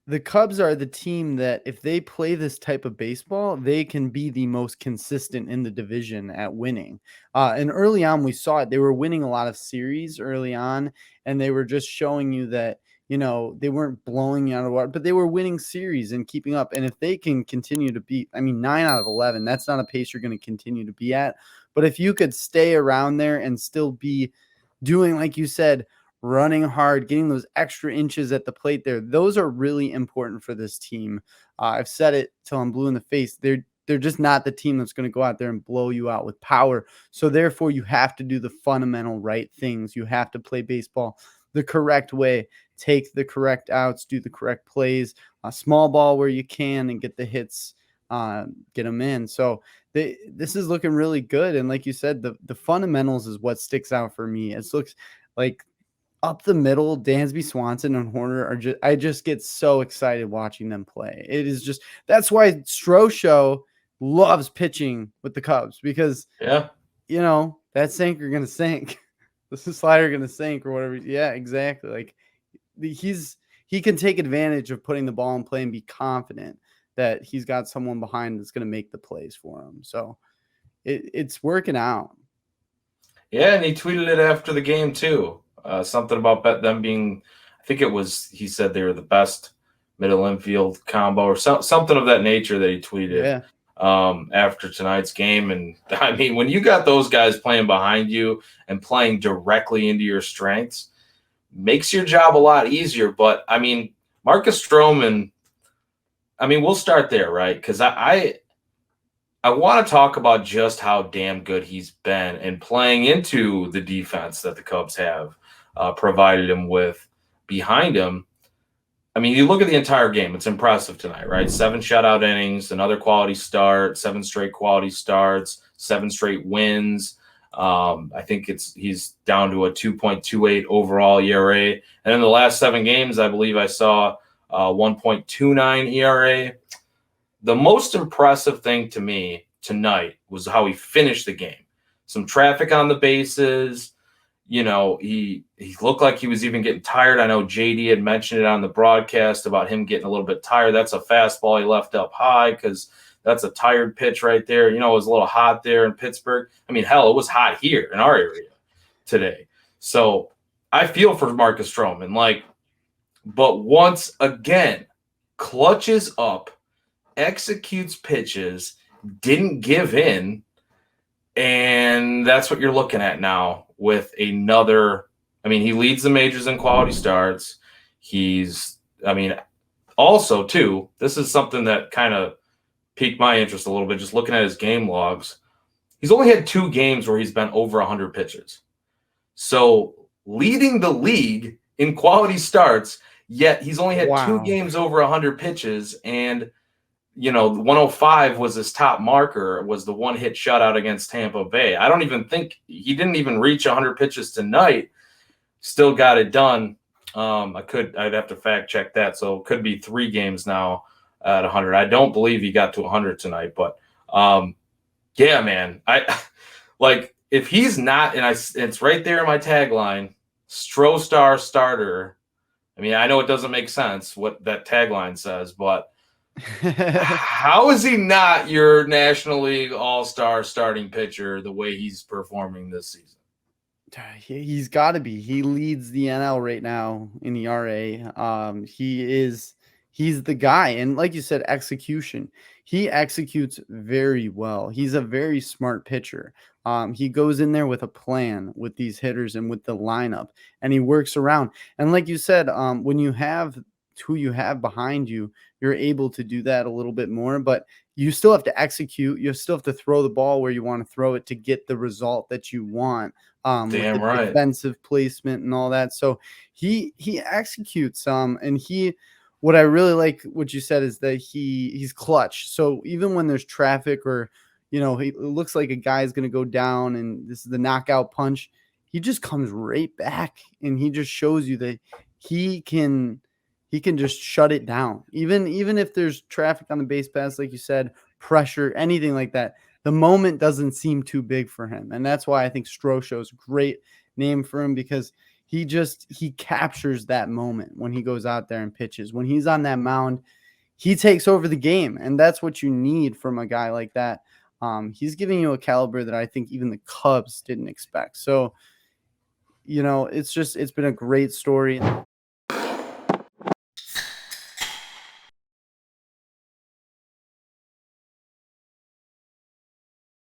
the Cubs are the team that if they play this type of baseball, they can be the most consistent in the division at winning. And early on, we saw it. They were winning a lot of series early on, and they were just showing you that, they weren't blowing you out of the water, but they were winning series and keeping up. And if they can continue to beat, 9 out of 11, that's not a pace you're going to continue to be at. But if you could stay around there and still be doing, like you said, running hard, getting those extra inches at the plate there, those are really important for this team. I've said it till I'm blue in the face. They're just not the team that's going to go out there and blow you out with power. So therefore, you have to do the fundamental right things. You have to play baseball the correct way, take the correct outs, do the correct plays, small ball where you can, and get the hits, get them in. So this is looking really good. And like you said, the fundamentals is what sticks out for me. It looks like up the middle, Dansby, Swanson, and Horner are just, I just get so excited watching them play. It is just, that's why Strosho loves pitching with the Cubs, because, Yeah. that sinker going to sink. This is slider going to sink or whatever. Yeah, exactly. Like he can take advantage of putting the ball in play and be confident that he's got someone behind that's going to make the plays for him. So it's working out. Yeah, and he tweeted it after the game too. Something about them being, I think it was, he said they were the best middle infield combo or something of that nature that he tweeted Yeah. After tonight's game. And I mean, when you got those guys playing behind you and playing directly into your strengths, makes your job a lot easier. But I mean, Marcus Stroman, I mean, we'll start there, right? Because I want to talk about just how damn good he's been and playing into the defense that the Cubs have provided him with behind him. I mean, you look at the entire game, it's impressive tonight, right? 7 shutout innings, another quality start, 7 straight quality starts, 7 straight wins. I think he's down to a 2.28 overall ERA. And in the last 7 games, I believe I saw 1.29 ERA. The most impressive thing to me tonight was how he finished the game. Some traffic on the bases. He looked like he was even getting tired. I know JD had mentioned it on the broadcast about him getting a little bit tired. That's a fastball he left up high because that's a tired pitch right there. It was a little hot there in Pittsburgh. I mean, hell, it was hot here in our area today. So I feel for Marcus Stroman. But once again, clutches up, executes pitches, didn't give in, and that's what you're looking at now with another. I mean, he leads the majors in quality starts. Also too, this is something that kind of piqued my interest a little bit, just looking at his game logs. He's only had 2 games where he's been over 100 pitches. So leading the league in quality starts, yet he's only had 2 games over 100 pitches, and 105 was his top marker, was the 1-hit shutout against Tampa Bay. I don't even think he didn't even reach 100 pitches tonight. Still got it done. I'd have to fact check that. So it could be 3 games now at 100. I don't believe he got to 100 tonight, but yeah, man, if he's not, and it's right there in my tagline, Strostar starter. I mean, I know it doesn't make sense what that tagline says, but how is he not your National League All-Star starting pitcher the way he's performing this season? He's got to be. He leads the NL right now in ERA. He's the guy. And like you said, execution. He executes very well. He's a very smart pitcher. He goes in there with a plan with these hitters and with the lineup, and he works around. And like you said, when you have who you have behind you, you're able to do that a little bit more, but you still have to execute. You still have to throw the ball where you want to throw it to get the result that you want, with the right. defensive placement and all that. So he executes and what I really like what you said is that he's clutch. So even when there's traffic or, it looks like a guy's going to go down and this is the knockout punch, he just comes right back and he just shows you that he can just shut it down. Even if there's traffic on the base pass, like you said, pressure, anything like that, the moment doesn't seem too big for him. And that's why I think Strosho's a great name for him, because he captures that moment when he goes out there and pitches. When he's on that mound, he takes over the game, and that's what you need from a guy like that. He's giving you a caliber that I think even the Cubs didn't expect. So, it's been a great story.